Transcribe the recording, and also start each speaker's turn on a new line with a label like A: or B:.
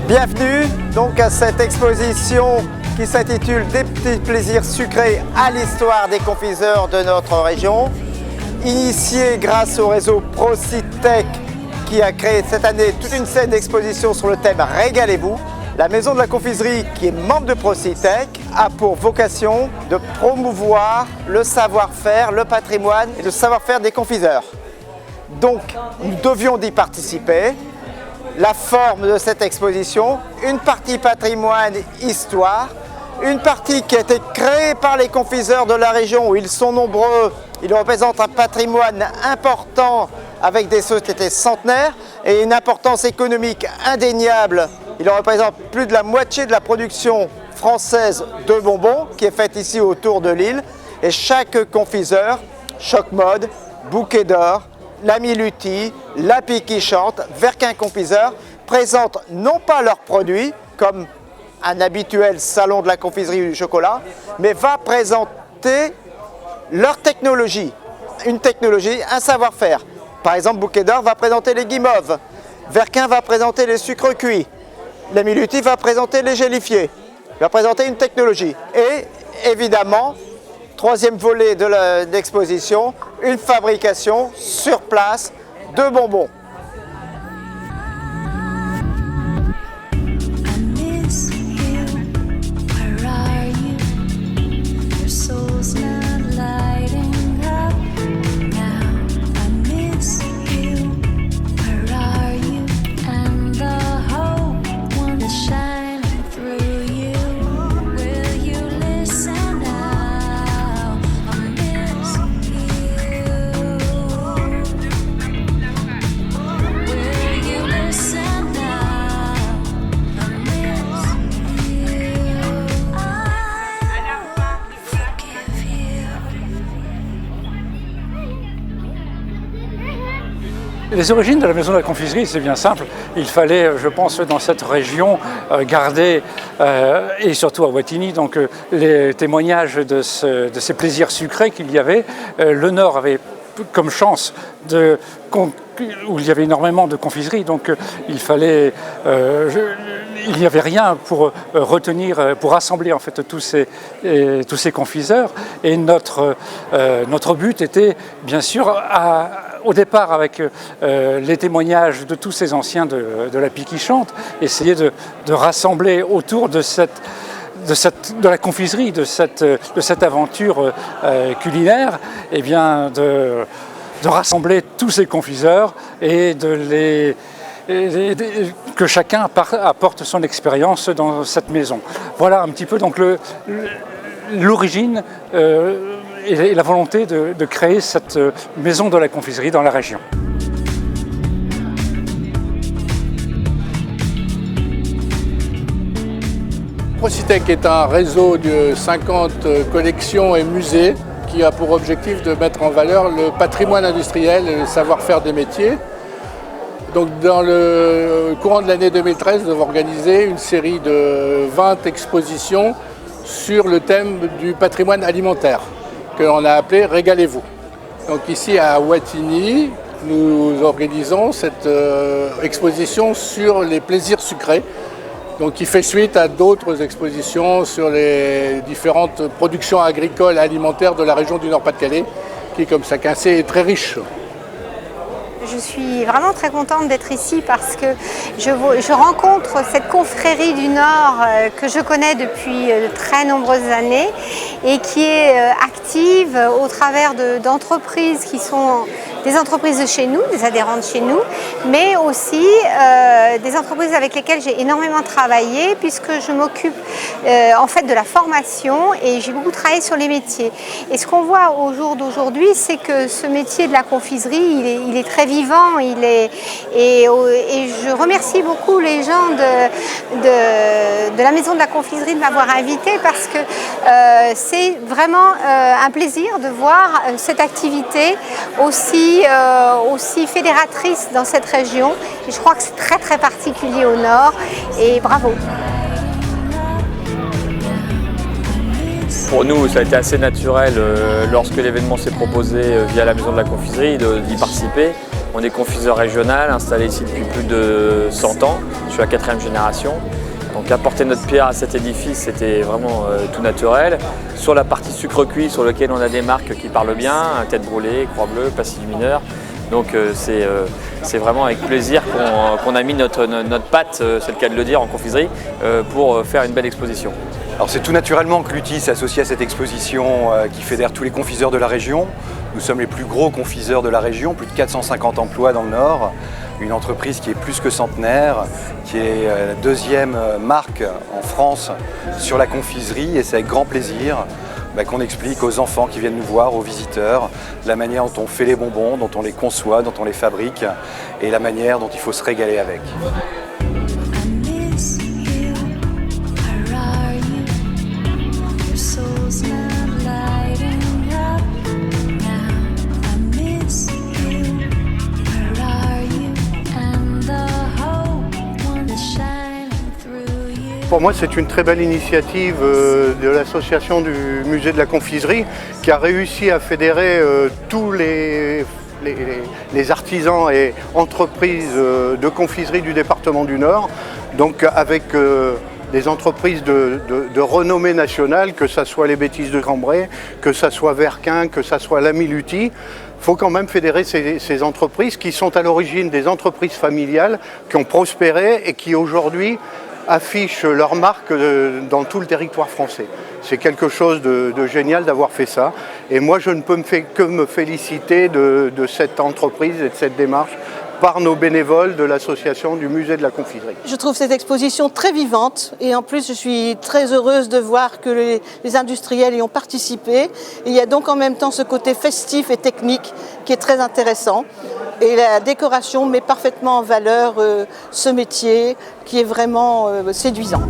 A: Bienvenue donc à cette exposition qui s'intitule Des petits plaisirs sucrés à l'histoire des confiseurs de notre région. Initiée grâce au réseau Procitech qui a créé cette année toute une série d'expositions sur le thème Régalez-vous. La maison de la confiserie, qui est membre de Procitech, a pour vocation de promouvoir le savoir-faire, le patrimoine et le savoir-faire des confiseurs. Donc, nous devions d'y participer. La forme de cette exposition, une partie patrimoine, histoire, une partie qui a été créée par les confiseurs de la région où ils sont nombreux. Ils représentent un patrimoine important avec des sociétés centenaires et une importance économique indéniable. Ils représentent plus de la moitié de la production française de bonbons qui est faite ici autour de l'île. Et chaque confiseur, Choc Mode, Bouquet d'Or, l'Ami Lutti, La Pie qui chante, Verquin Confiseur présentent non pas leurs produits comme un habituel salon de la confiserie ou du chocolat, mais va présenter leur technologie, une technologie, un savoir-faire. Par exemple, Bouquet d'Or va présenter les guimauves, Verquin va présenter les sucres cuits, l'Ami Lutti va présenter les gélifiés, va présenter une technologie. Et évidemment, troisième volet de l'exposition, une fabrication sur place de bonbons.
B: Les origines de la maison de la confiserie, c'est bien simple. Il fallait, je pense, dans cette région, garder, et surtout à Wattignies, donc les témoignages de ces plaisirs sucrés qu'il y avait. Le Nord avait comme chance où il y avait énormément de confiseries, donc il fallait... il n'y avait rien pour retenir, pour rassembler en fait tous ces confiseurs. Et notre but était bien sûr, au départ avec les témoignages de tous ces anciens de La Pie qui chante, essayer de rassembler autour de la confiserie, de cette aventure culinaire, et bien de rassembler tous ces confiseurs et que chacun apporte son expérience dans cette maison. Voilà un petit peu donc l'origine et la volonté de créer cette maison de la confiserie dans la région.
C: Procitech est un réseau de 50 collections et musées qui a pour objectif de mettre en valeur le patrimoine industriel et le savoir-faire des métiers. Donc, dans le courant de l'année 2013, nous avons organisé une série de 20 expositions sur le thème du patrimoine alimentaire, que l'on a appelé Régalez-vous. Donc ici à Wattignies, nous organisons cette exposition sur les plaisirs sucrés, donc qui fait suite à d'autres expositions sur les différentes productions agricoles et alimentaires de la région du Nord-Pas-de-Calais, qui, comme chacun sait, est très riche.
D: Je suis vraiment très contente d'être ici parce que je rencontre cette confrérie du Nord que je connais depuis de très nombreuses années et qui est active au travers d'entreprises qui sont des entreprises de chez nous, des adhérents de chez nous, mais aussi des entreprises avec lesquelles j'ai énormément travaillé puisque je m'occupe en fait de la formation et j'ai beaucoup travaillé sur les métiers. Et ce qu'on voit au jour d'aujourd'hui, c'est que ce métier de la confiserie, il est très vivant, et je remercie beaucoup les gens de la maison de la confiserie de m'avoir invité parce que c'est vraiment un plaisir de voir cette activité aussi fédératrice dans cette région. Et je crois que c'est très très particulier au Nord et bravo.
E: Pour nous, ça a été assez naturel lorsque l'événement s'est proposé via la maison de la confiserie d'y participer. On est confiseur régional, installé ici depuis plus de 100 ans. Je suis la 4e génération. Donc apporter notre pierre à cet édifice, c'était vraiment tout naturel. Sur la partie sucre cuit, sur lequel on a des marques qui parlent bien, Tête Brûlée, Croix Bleue, Passy du Mineur. Donc c'est vraiment avec plaisir qu'on a mis notre patte, c'est le cas de le dire, en confiserie, pour faire une belle exposition.
F: Alors c'est tout naturellement que l'UTI s'associe à cette exposition qui fédère tous les confiseurs de la région. Nous sommes les plus gros confiseurs de la région, plus de 450 emplois dans le Nord. Une entreprise qui est plus que centenaire, qui est la 2e marque en France sur la confiserie, et c'est avec grand plaisir qu'on explique aux enfants qui viennent nous voir, aux visiteurs, la manière dont on fait les bonbons, dont on les conçoit, dont on les fabrique et la manière dont il faut se régaler avec.
G: Pour moi, c'est une très belle initiative de l'association du musée de la confiserie qui a réussi à fédérer tous les artisans et entreprises de confiserie du département du Nord, donc avec des entreprises de renommée nationale, que ce soit les Bêtises de Cambrai, que ce soit Verquin, que ce soit l'Ami Lutti. Il faut quand même fédérer ces entreprises qui sont à l'origine des entreprises familiales, qui ont prospéré et qui aujourd'hui affichent leur marque dans tout le territoire français. C'est quelque chose de génial d'avoir fait ça. Et moi, je ne peux que me féliciter de cette entreprise et de cette démarche par nos bénévoles de l'association du musée de la confiserie.
H: Je trouve cette exposition très vivante et en plus je suis très heureuse de voir que les industriels y ont participé. Et il y a donc en même temps ce côté festif et technique qui est très intéressant. Et la décoration met parfaitement en valeur ce métier qui est vraiment séduisant.